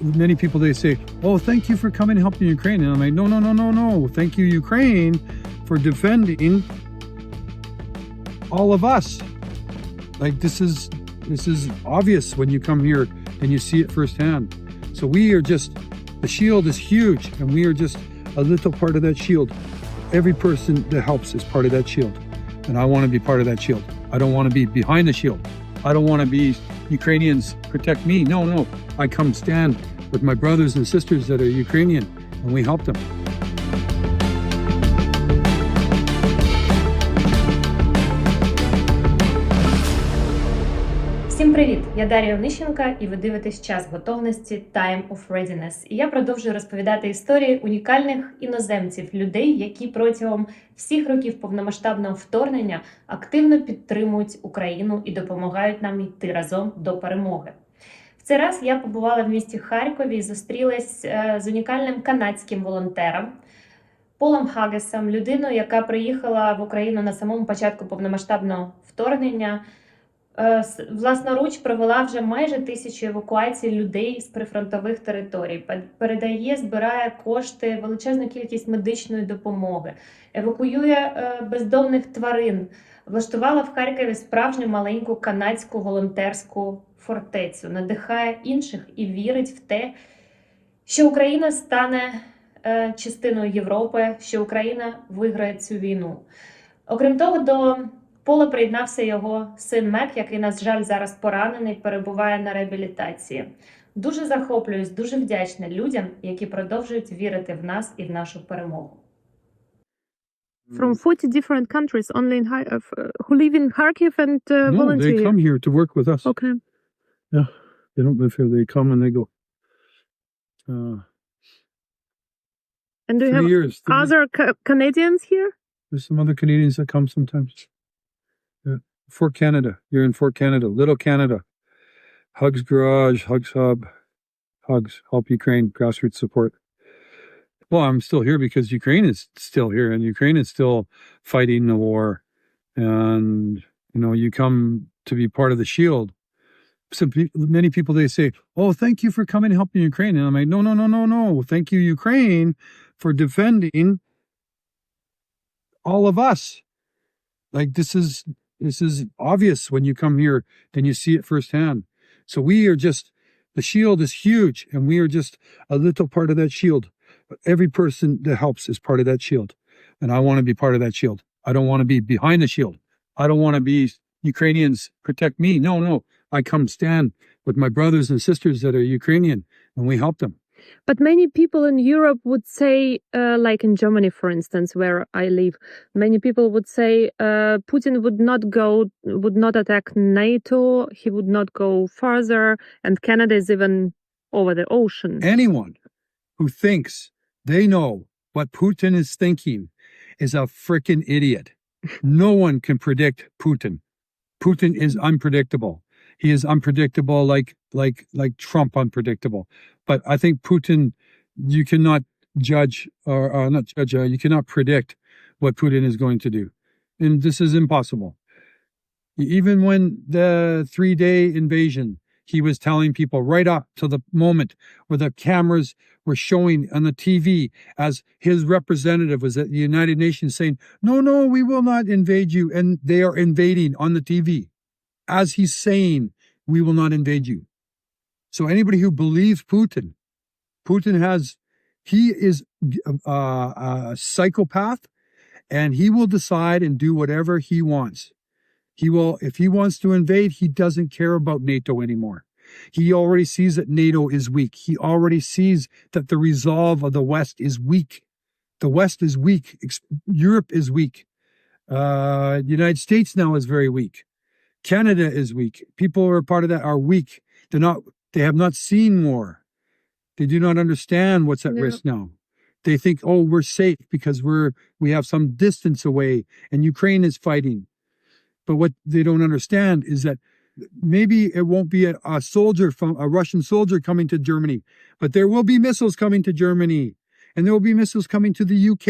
Many people, they say, oh, thank you for coming and helping Ukraine. And I'm like, no, no, no, no, no. Thank you, Ukraine, for defending all of us. Like, this is obvious when you come here and you see it firsthand. So we are just, the shield is huge, and we are just a little part of that shield. Every person that helps is part of that shield. And I want to be part of that shield. I don't want to be behind the shield. I don't want to be Ukrainians protect me. No, no. I come stand with my brothers and sisters that are Ukrainian, and we help them. Всім привіт! Я Дар'я Онищенка, і ви дивитесь «Час готовності» Time of Readiness. І я продовжую розповідати історії унікальних іноземців, людей, які протягом всіх років повномасштабного вторгнення активно підтримують Україну і допомагають нам йти разом до перемоги. В цей раз я побувала в місті Харкові і зустрілась з унікальним канадським волонтером Полом Г'юсом, людиною, яка приїхала в Україну на самому початку повномасштабного вторгнення. Власноруч провела вже майже 1000 евакуацій людей з прифронтових територій, передає, збирає кошти, величезну кількість медичної допомоги, евакуює бездомних тварин, влаштувала в Харкові справжню маленьку канадську волонтерську фортецю, надихає інших і вірить в те, що Україна стане частиною Європи, що Україна виграє цю війну. Окрім того, до Пола приєднався його син Мак, який, на жаль, зараз поранений, перебуває на реабілітації. Дуже захоплююсь, дуже вдячна людям, які продовжують вірити в нас і в нашу перемогу. From 40 different countries only in who live in Kharkiv and No, volunteer. they come here to work with us. Okay. Yeah, they don't live here. They come and they go. And do you have other Canadians here? There's some other Canadians that come sometimes. Yeah. Fort Canada. You're in Fort Canada. Little Canada. Hugs Garage, Hugs Hub, Hugs, Help Ukraine, grassroots support. Well, I'm still here because Ukraine is still here and Ukraine is still fighting the war. And, you know, you come to be part of the shield. Many people, they say, oh, thank you for coming and helping Ukraine. And I'm like, no, no, no, no, no. Thank you, Ukraine, for defending all of us. Like, this is obvious when you come here and you see it firsthand. So we are just, the shield is huge, and we are just a little part of that shield. But every person that helps is part of that shield. And I want to be part of that shield. I don't want to be behind the shield. I don't want to be Ukrainians protect me. No, no. I come stand with my brothers and sisters that are Ukrainian, and we help them. But many people in Europe would say, like in Germany, for instance, where I live, many people would say Putin would not attack NATO, he would not go further, and Canada is even over the ocean. Anyone Who thinks they know what Putin is thinking is a frickin' idiot. No one can predict Putin. Putin is unpredictable. He is unpredictable like Trump unpredictable. But I think Putin, you cannot judge, or not judge, you cannot predict what Putin is going to do. And this is impossible. Even when the 3-day invasion, he was telling people right up to the moment where the cameras were showing on the TV as his representative was at the United Nations saying, no, no, we will not invade you. And they are invading on the TV. As he's saying, we will not invade you. So anybody who believes Putin he is a psychopath, and he will decide and do whatever he wants. If he wants to invade, he doesn't care about NATO anymore. He already sees that NATO is weak. He already sees that the resolve of the West is weak. The West is weak. Europe is weak. The United States now is very weak. Canada is weak. People who are part of that are weak. They have not seen war. They do not understand what's at risk now. They think, oh, we're safe because we have some distance away and Ukraine is fighting. But what they don't understand is that maybe it won't be a Russian soldier coming to Germany, but there will be missiles coming to Germany, and there will be missiles coming to the UK,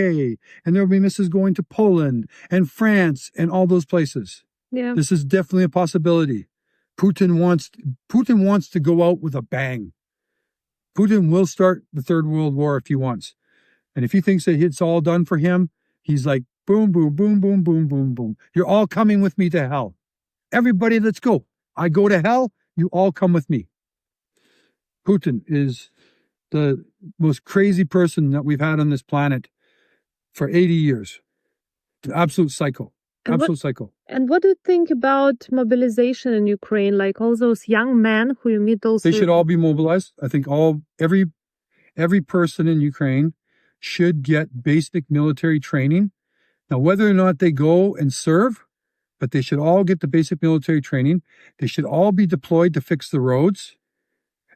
and there will be missiles going to Poland and France and all those places. Yeah. This is definitely a possibility. Putin wants to go out with a bang. Putin will start the Third World War if he wants. And if he thinks that it's all done for him, he's like, boom, boom, boom, boom, boom, boom, boom. You're all coming with me to hell. Everybody, let's go. I go to hell, you all come with me. Putin is the most crazy person that we've had on this planet for 80 years. An absolute psycho. Absolute psycho. And what do you think about mobilization in Ukraine? Like all those young men who you meet also. They should all be mobilized. I think every person in Ukraine should get basic military training. Now, whether or not they go and serve, but they should all get the basic military training. They should all be deployed to fix the roads.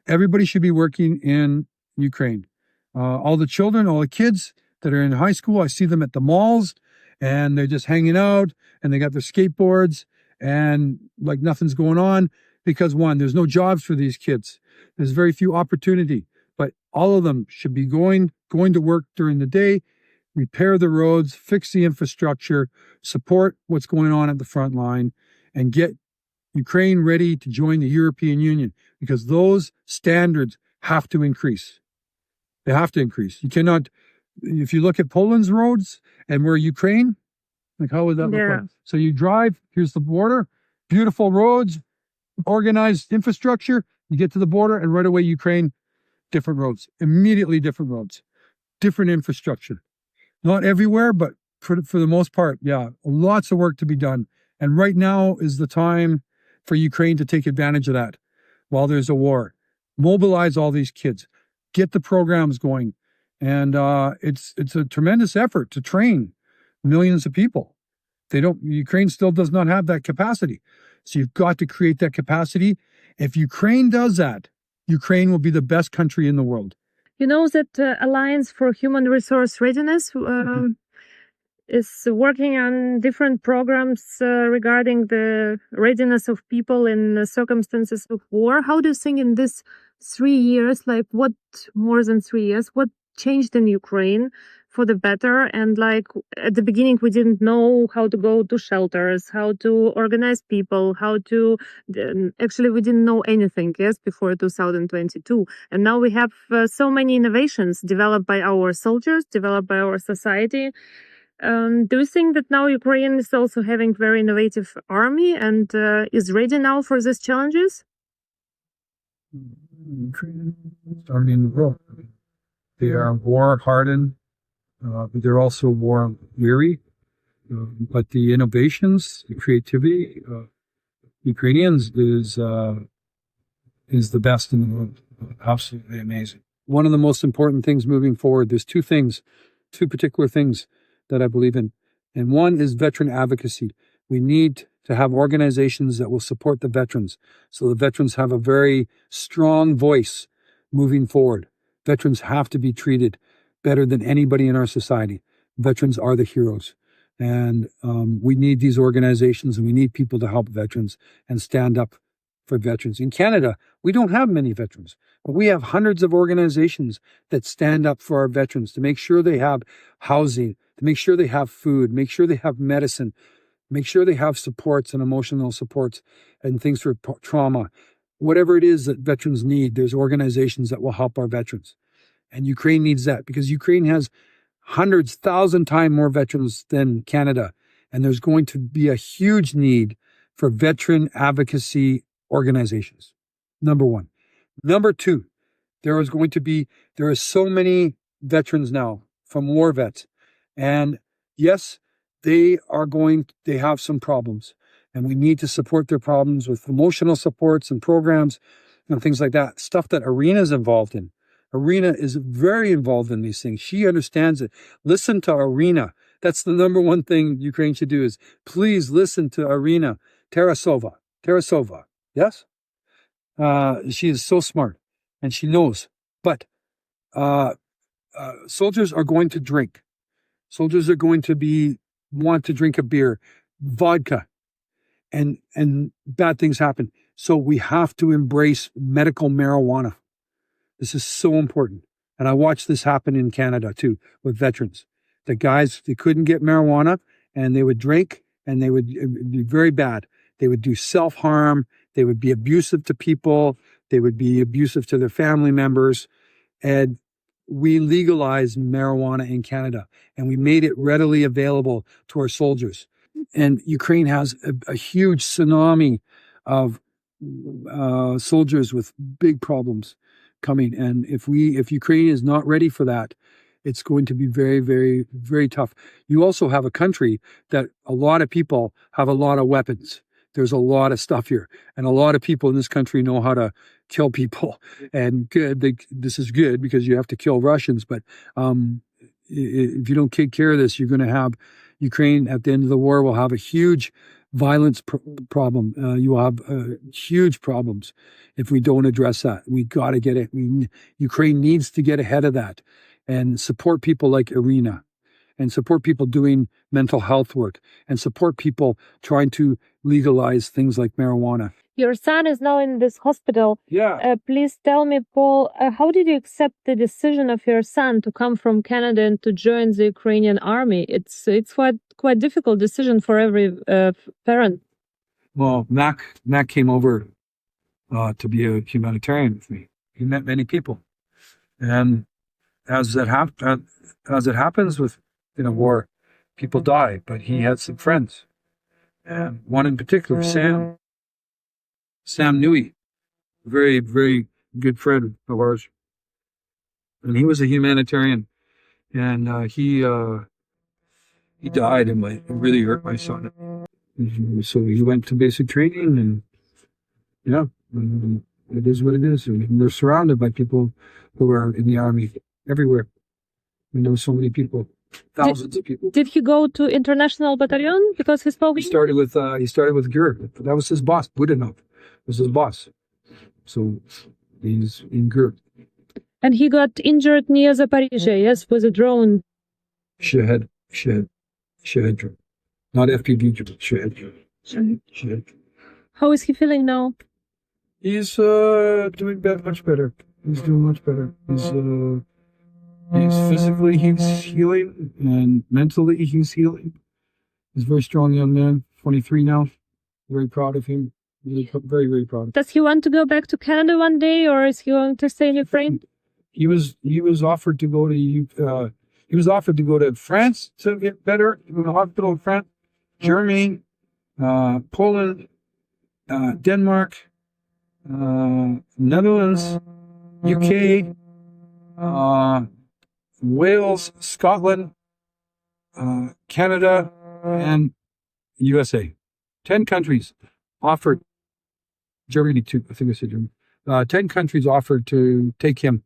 Everybody should be working in Ukraine. All the children, all the kids that are in high school, I see them at the malls and they're just hanging out and they got their skateboards and like nothing's going on because one, there's no jobs for these kids. There's very few opportunity, but all of them should be going to work during the day, repair the roads, fix the infrastructure, support what's going on at the front line, and get Ukraine ready to join the European Union because those standards have to increase. They have to increase. You cannot, if you look at Poland's roads and we're Ukraine, like how would that look like? So you drive, here's the border, beautiful roads, organized infrastructure, you get to the border and right away Ukraine, different roads, immediately different roads, different infrastructure. Not everywhere, but for the most part, yeah, lots of work to be done. And right now is the time for Ukraine to take advantage of that while there's a war. Mobilize all these kids, get the programs going. And it's a tremendous effort to train millions of people. Ukraine still does not have that capacity. So you've got to create that capacity. If Ukraine does that, Ukraine will be the best country in the world. You know that Alliance for Human Resource Readiness is working on different programs regarding the readiness of people in circumstances of war. How do you think in this 3 years, like what more than 3 years, what changed in Ukraine for the better? And like at the beginning, we didn't know how to go to shelters, how to organize people, how to, actually we didn't know anything, yes, before 2022. And now we have so many innovations developed by our soldiers, developed by our society. Do you think that now Ukraine is also having very innovative army and is ready now for these challenges? Ukraine, army in the world. They are war hardened, but they're also war weary. But the innovations, the creativity, Ukrainians is the best in the world. Absolutely amazing. One of the most important things moving forward, there's two particular things that I believe in. And one is veteran advocacy. We need to have organizations that will support the veterans. So the veterans have a very strong voice moving forward. Veterans have to be treated better than anybody in our society. Veterans are the heroes. And we need these organizations and we need people to help veterans and stand up for veterans. In Canada, we don't have many veterans, but we have hundreds of organizations that stand up for our veterans to make sure they have housing, to make sure they have food, make sure they have medicine, make sure they have supports and emotional supports and things for trauma. Whatever it is that veterans need, there's organizations that will help our veterans. And Ukraine needs that because Ukraine has hundreds, 1,000 times more veterans than Canada. And there's going to be a huge need for veteran advocacy organizations. Number one. Number two, there are so many veterans now from war vets. And yes, they have some problems. And we need to support their problems with emotional supports and programs and things like that. Stuff that Arena is involved in. Arena is very involved in these things. She understands it. Listen to Arena. That's the number one thing Ukraine should do is please listen to Arena Tarasova. Yes? She is so smart and she knows. But soldiers are going to drink. Soldiers are going to want to drink a beer, vodka. And bad things happen. So we have to embrace medical marijuana. This is so important. And I watched this happen in Canada too, with veterans. The guys, they couldn't get marijuana and they would drink and it would be very bad. They would do self-harm. They would be abusive to people. They would be abusive to their family members. And we legalized marijuana in Canada, and we made it readily available to our soldiers. And Ukraine has a huge tsunami of soldiers with big problems coming. And if Ukraine is not ready for that, it's going to be very, very, very tough. You also have a country that a lot of people have a lot of weapons. There's a lot of stuff here, and a lot of people in this country know how to kill people. And this is good because you have to kill Russians. But if you don't take care of this, you're going to have Ukraine at the end of the war will have a huge violence problem. You will have huge problems if we don't address that. We got to get it. Ukraine needs to get ahead of that and support people like Irina, and support people doing mental health work, and support people trying to legalize things like marijuana. Your son is now in this hospital. Yeah. Please tell me, Paul, how did you accept the decision of your son to come from Canada and to join the Ukrainian army? It's quite difficult decision for every parent. Well, Mac came over to be a humanitarian with me. He met many people, and as it happens with in a war, people die. But he had some friends, and one in particular, Sam Nui, very, very good friend of ours, and he was a humanitarian, and he died, and it really hurt my son. So he went to basic training, and yeah, it is what it is. And they're surrounded by people who are in the army everywhere. We know so many people, thousands of people. Did he go to international battalion because he spoke? He started with Gür. That was his boss. Budinov was his boss. So he's in Gür. And he got injured near Zaporizhzhia, yes, with a drone. Shahed drone. Not FPV drone, Shahed drone. How is he feeling now? He's doing much better. He's doing much better. He's physically, he's healing, and mentally, he's healing. He's a very strong young man, 23 now. Very proud of him. Very, very proud. Does he want to go back to Canada one day, or is he going to stay in Ukraine? He was offered to go to France to get better. To go to the hospital in France, Germany, Poland, Denmark, Netherlands, UK, Wales, Scotland, Canada, and USA. 10 countries offered. Germany too. I think I said Germany. 10 countries offered to take him,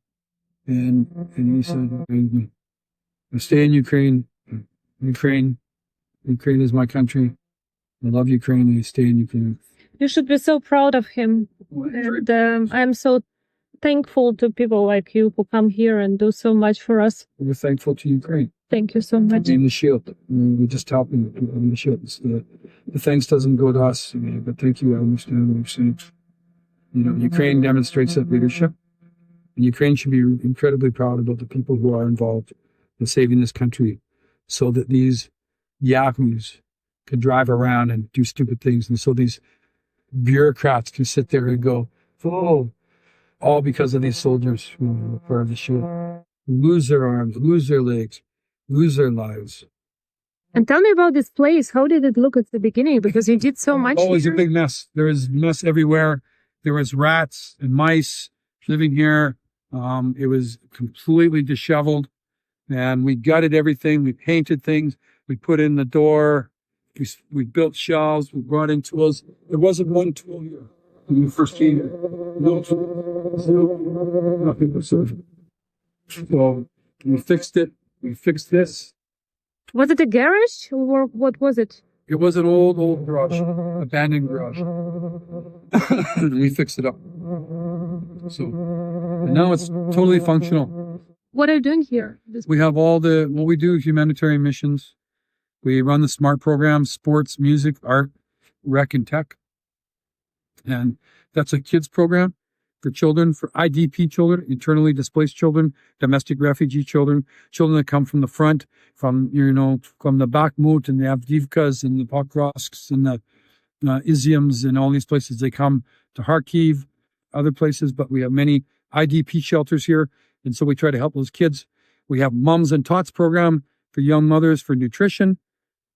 and he said, "I stay in Ukraine. Ukraine is my country. I love Ukraine, and I stay in Ukraine." You should be so proud of him. And I'm so thankful to people like you who come here and do so much for us. We're thankful to Ukraine. Thank you so much. Being the shield. We're just helping the shield. The thanks doesn't go to us, but thank you. I understand what you're saying. Ukraine demonstrates that leadership. And Ukraine should be incredibly proud about the people who are involved in saving this country, so that these yahoos can drive around and do stupid things, and so these bureaucrats can sit there and go, "Oh," all because of these soldiers who are part of the shield, lose their arms, lose their legs, lose their lives. And tell me about this place. How did it look at the beginning? Because you did so much. Oh, it was a big mess. There was mess everywhere. There was rats and mice living here. It was completely disheveled, and we gutted everything. We painted things. We put in the door. We built shelves. We brought in tools. There wasn't one tool here when we first came here. No tool. Nothing but surgery. So we fixed it. We fixed this. Was it a garage, or what was it? It was an old garage, abandoned garage. We fixed it up. So and now it's totally functional. What are you doing here? We have what we do, humanitarian missions. We run the SMART program, sports, music, art, rec, and tech. And that's a kids program for children, for IDP children, internally displaced children, domestic refugee children, children that come from the front, from the Bakhmut and the Avdiivkas and the Pokrovsks and the Iziums and all these places. They come to Kharkiv, other places, but we have many IDP shelters here And so we try to help those kids. We have Mums and Tots program for young mothers for nutrition,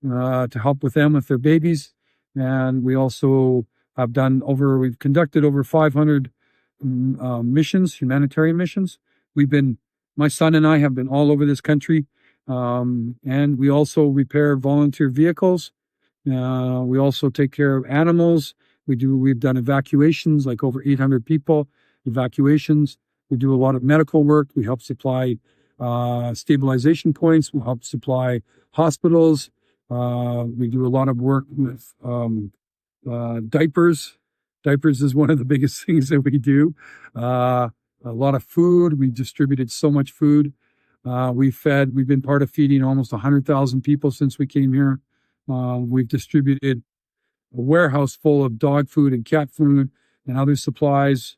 to help with them with their babies. And we also have we've conducted over 500 missions, humanitarian missions. My son and I have been all over this country. And we also repair volunteer vehicles. We also take care of animals. We've done evacuations, like over 800 people, evacuations. We do a lot of medical work. We help supply stabilization points. We help supply hospitals. We do a lot of work with diapers. Diapers is one of the biggest things that we do. A lot of food. We distributed so much food. We've been part of feeding almost 100,000 people since we came here. We've distributed a warehouse full of dog food and cat food and other supplies.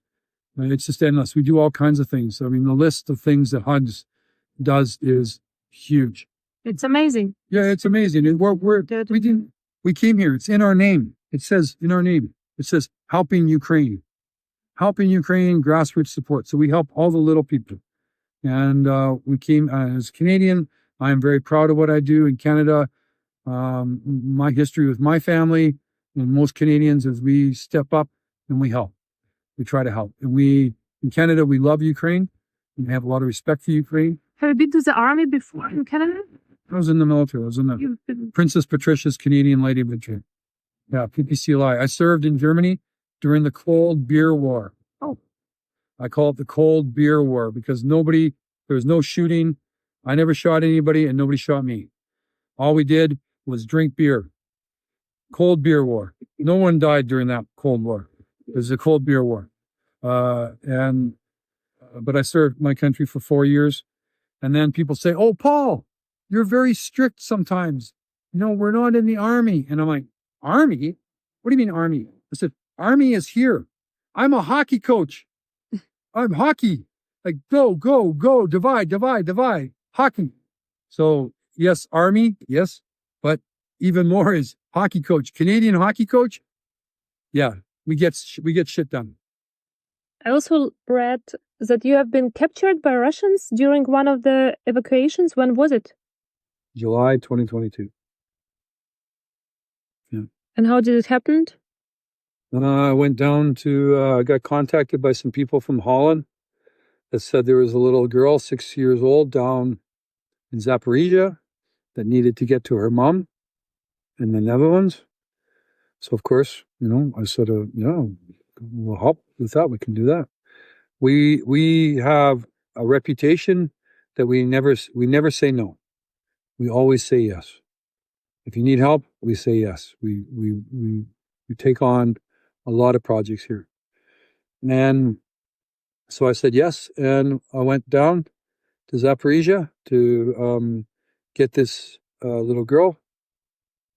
It's just endless. We do all kinds of things. I mean, the list of things that HUDS does is huge. It's amazing. Yeah, it's amazing. And we came here. It's in our name. It says in our name. It says helping Ukraine. Helping Ukraine, grassroots support. So we help all the little people. And we came as Canadian. I am very proud of what I do in Canada. My history with my family and most Canadians is we step up and we help. We try to help. And in Canada, we love Ukraine. We have a lot of respect for Ukraine. Have you been to the army before in Canada? I was in the military. I was in the Princess Patricia's Canadian Light Infantry. Yeah, PPCLI. I served in Germany during the Cold Beer War. Oh. I call it the Cold Beer War because there was no shooting. I never shot anybody and nobody shot me. All we did was drink beer. Cold Beer War. No one died during that Cold War. It was a Cold Beer War. But I served my country for 4 years. And then people say, oh, Paul, you're very strict sometimes. We're not in the army. And I'm like, army? What do you mean army? I said, army is here. I'm a hockey coach. I'm hockey. Like, go, divide. Hockey. So, yes, army, yes. But even more is hockey coach. Canadian hockey coach? Yeah, we get shit done. I also read that you have been captured by Russians during one of the evacuations. When was it? July 2022. Yeah. And how did it happen? I went down I got contacted by some people from Holland that said there was a little girl, 6 years old, down in Zaporizhia that needed to get to her mom in the Netherlands. So, of course, I said, we'll help with that. We can do that. We have a reputation that we never say no. We always say yes. If you need help, we say yes. We take on a lot of projects here. And so I said yes, and I went down to Zaporizhia to get this little girl.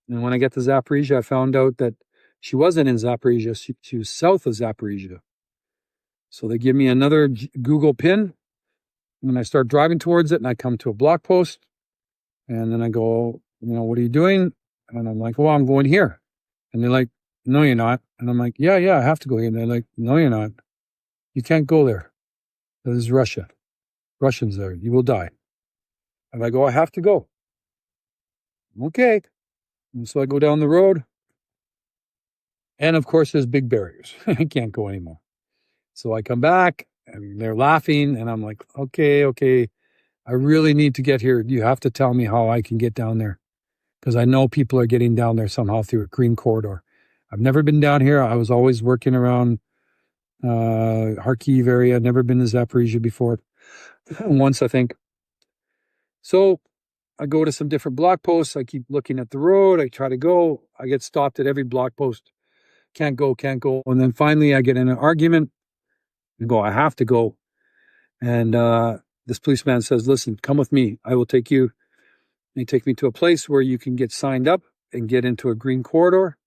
And when I get to Zaporizhia, I found out that she wasn't in Zaporizhia. She was south of Zaporizhia. So they give me another Google pin, and I start driving towards it, and I come to a block post, and then I go, what are you doing? And I'm like, well, I'm going here. And they're like, no, you're not. And I'm like, yeah, I have to go here. And they're like, no, you're not. You can't go there. This is Russia. Russians there. You will die. And I go, I have to go. Okay. And so I go down the road. And of course, there's big barriers. I can't go anymore. So I come back and they're laughing. And I'm like, okay. I really need to get here. You have to tell me how I can get down there. Because I know people are getting down there somehow through a green corridor. I've never been down here. I was always working around Kharkiv area. I'd never been to Zaporizhia before. Once, I think. So I go to some different block posts. I keep looking at the road. I try to go. I get stopped at every block post. Can't go. And then finally I get in an argument. I go, I have to go. And this policeman says, listen, come with me. I will take you. They take me to a place where you can get signed up and get into a green corridor.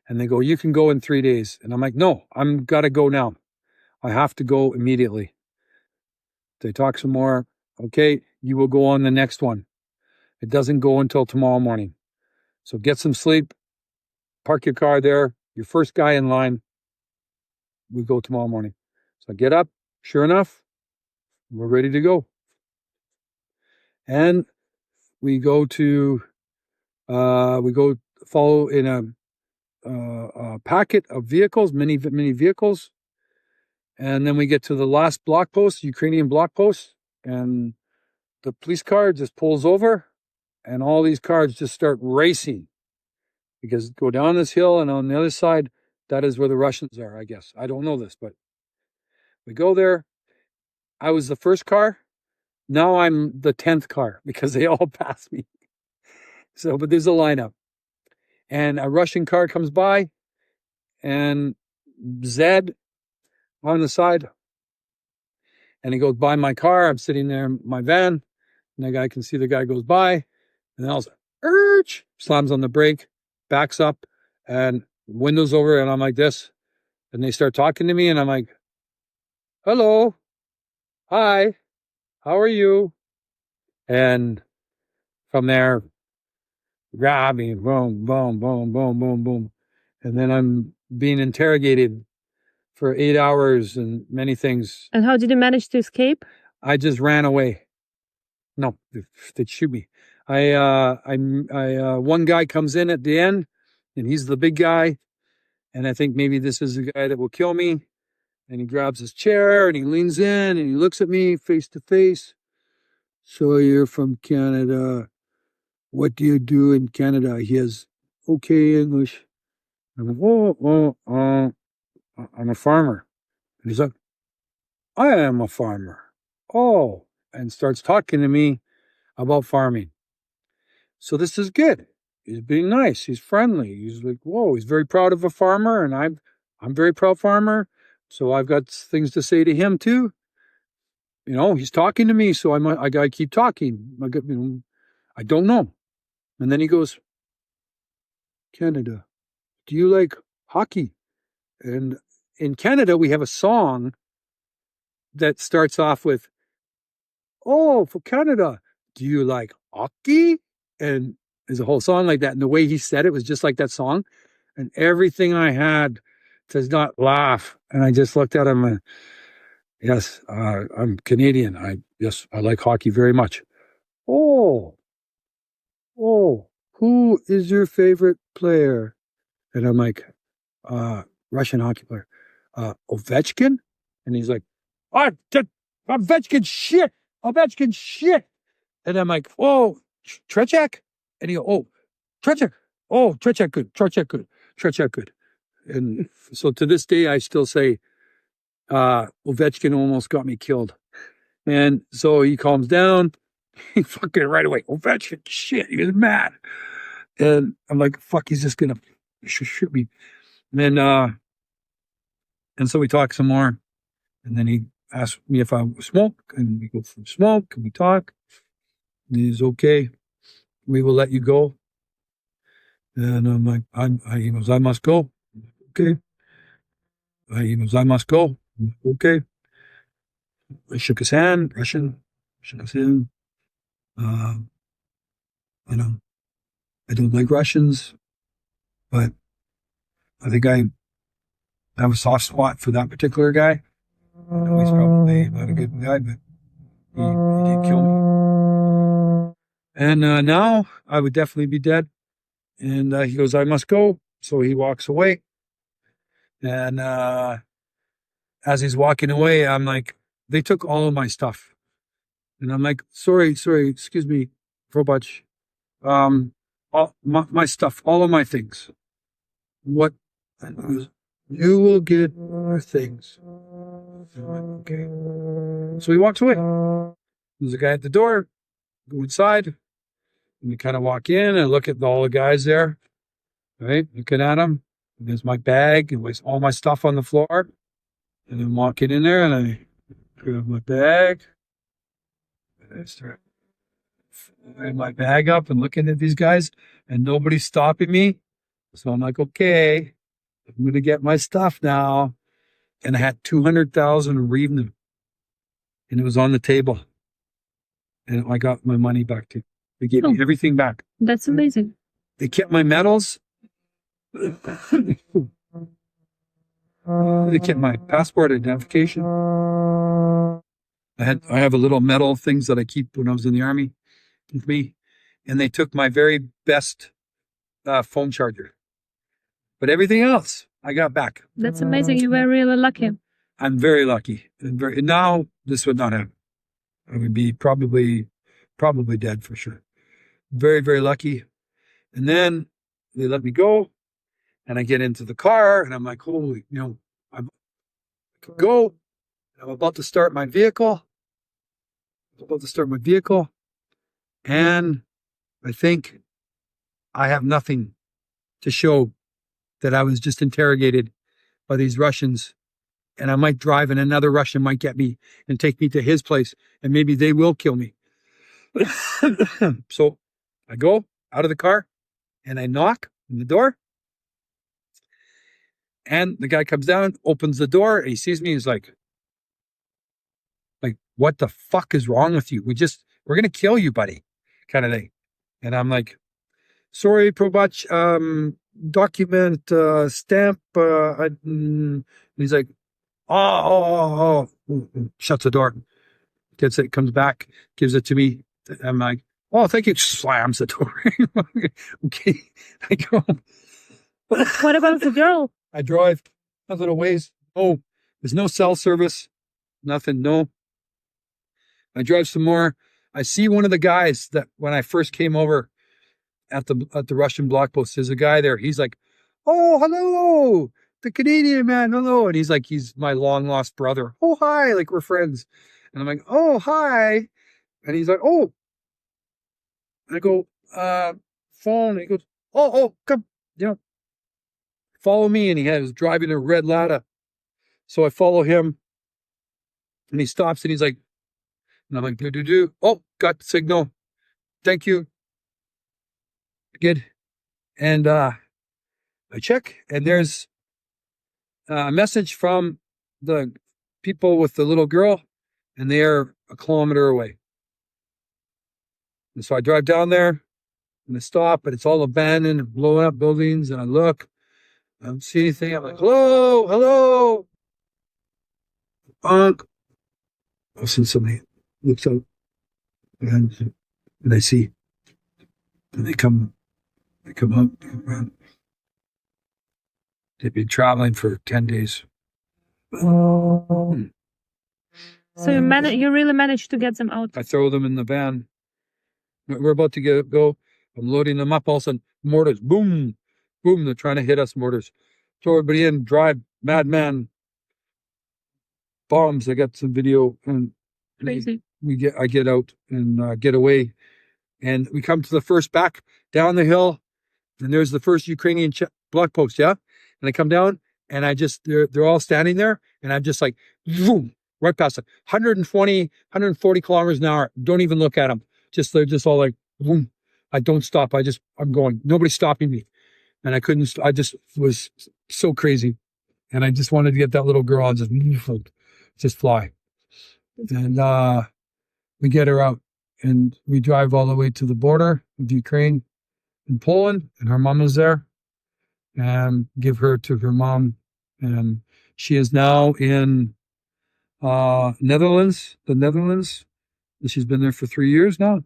And they go, you can go in 3 days. And I'm like, no, I'm got to go now. I have to go immediately. They talk some more. Okay, you will go on the next one. It doesn't go until tomorrow morning. So get some sleep. Park your car there. You're first guy in line. We go tomorrow morning. So I get up. Sure enough, We're ready to go. And we go follow in a packet of vehicles, many vehicles. And then we get to the last block post, Ukrainian block post, and the police car just pulls over, and all these cars just start racing because go down this hill, and on the other side, that is where the Russians are, I guess. I don't know this, but we go there. I was the first car. Now I'm the 10th car because they all passed me. So, but there's a lineup. And a Russian car comes by, and Zed on the side, and he goes by my car. I'm sitting there in my van, and the guy can see the guy goes by, and then all of a sudden, slams on the brake, backs up, and windows over, and I'm like this. And they start talking to me, and I'm like, hello, hi, how are you? And from there, grab me, boom, boom, boom, boom, boom, boom. And then I'm being interrogated for 8 hours and many things. And how did you manage to escape? I just ran away. No, they'd shoot me. One guy comes in at the end, and he's the big guy. And I think maybe this is the guy that will kill me. And he grabs his chair and he leans in and he looks at me face to face. So you're from Canada. What do you do in Canada? He has okay English. I'm like, I'm a farmer. And he's like, I am a farmer. Oh, and starts talking to me about farming. So this is good. He's being nice. He's friendly. He's like, whoa, he's very proud of a farmer, and I'm very proud farmer. So I've got things to say to him too. You know, he's talking to me, so I gotta keep talking. I don't know. And then he goes, Canada, do you like hockey? And in Canada, we have a song that starts off with, oh, for Canada, do you like hockey? And there's a whole song like that. And the way he said it was just like that song. And everything I had to not laugh. And I just looked at him and, yes, I'm Canadian. I like hockey very much. Oh, who is your favorite player? And I'm like, Russian hockey player. Ovechkin? And he's like, Ovechkin shit. And I'm like, oh, Trechak? And he go, oh, Trechak. Oh, Trechak good. And so to this day, I still say, Ovechkin almost got me killed. And so he calms down. He fucking right away, Ovechkin, shit, he was mad. And I'm like, fuck, he's just gonna shoot me. And then, and so we talk some more. And then he asked me if I smoke, and we go from smoke, and we talk. And he's okay. We will let you go. And I'm like, he goes, I must go. Okay. He goes, I must go. Okay. I shook his hand, Russian, shook his hand. You know, I don't like Russians, but I think I have a soft spot for that particular guy. He's probably not a good guy, but he did kill me. And now I would definitely be dead. And he goes, I must go. So he walks away. And as he's walking away, I'm like, they took all of my stuff. And I'm like, sorry, excuse me, Robach. All my stuff, all of my things. What? And he goes, you will get more things. Okay. So he walks away. There's a guy at the door. Go inside. And we kind of walk in and look at all the guys there. Right? Looking at them. And there's my bag and there's all my stuff on the floor. And then walking in there and I grab my bag. And I start filling my bag up and looking at these guys. And nobody's stopping me. So I'm like, okay, I'm going to get my stuff now. And I had 200,000 hryvnia. And it was on the table. And I got my money back too. They gave me everything back. That's amazing. They kept my medals. They kept my passport identification. I have a little metal things that I keep when I was in the army with me, and they took my very best phone charger. But everything else I got back. That's amazing. You were really lucky. I'm very lucky. And now this would not happen. I would be probably dead for sure. Very, very lucky. And then they let me go, and I get into the car, and I'm like, holy, I could go. I'm about to start my vehicle. And I think I have nothing to show that I was just interrogated by these Russians, and I might drive and another Russian might get me and take me to his place, and maybe they will kill me. So I go out of the car and I knock on the door, and the guy comes down, opens the door, and he sees me. He's like, what the fuck is wrong with you? We're going to kill you, buddy, kind of thing. And I'm like, sorry, probach, document, stamp. And he's like, oh, shuts the door, gets it, comes back, gives it to me. I'm like, oh, thank you. Slams the door. Okay. I go. What about the girl? I drive a little ways. Oh, there's no cell service. Nothing. No. I drive some more. I see one of the guys that when I first came over at the Russian block post, there's a guy there. He's like, oh, hello, the Canadian man. Hello. And he's my long lost brother. Oh, hi. Like we're friends. And I'm like, oh, hi. And he's like, oh. And I go, phone. And he goes, oh, come, follow me. And he was driving a red Lada. So I follow him, and he stops, and he's like, and I'm like, do. Oh, got the signal. Thank you. Good. And I check, and there's a message from the people with the little girl, and they're a kilometer away. And so I drive down there, and I stop, and it's all abandoned and blowing up buildings, and I look. I don't see anything. I'm like, hello. Bonk. I'll see somebody looks out, and I see, and they come up, around. They've been traveling for 10 days. So you really managed to get them out. I throw them in the van. We're about to go. I'm loading them up. All of a sudden, mortars, boom, boom. They're trying to hit us, mortars. Throw everybody in, drive, madman. Bombs. I got some video, and Crazy. I get out and get away, and we come to the first back down the hill, and there's the first Ukrainian block post, yeah. And I come down, and they're all standing there, and I'm just like, boom, right past it, 120, 140 kilometers an hour. Don't even look at them. They're just all like, boom. I don't stop. I'm going. Nobody's stopping me, and I couldn't. I just was so crazy, and I just wanted to get that little girl and just fly. And we get her out, and we drive all the way to the border of Ukraine and Poland, and her mom is there, and give her to her mom. And she is now in the Netherlands. She's been there for 3 years now,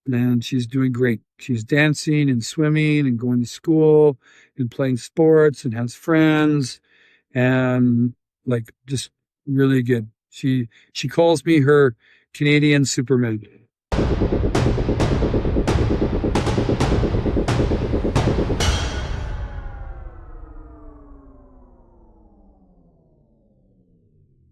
and she's doing great. She's dancing and swimming and going to school and playing sports and has friends, and like just really good. She calls me her Canadian Superman.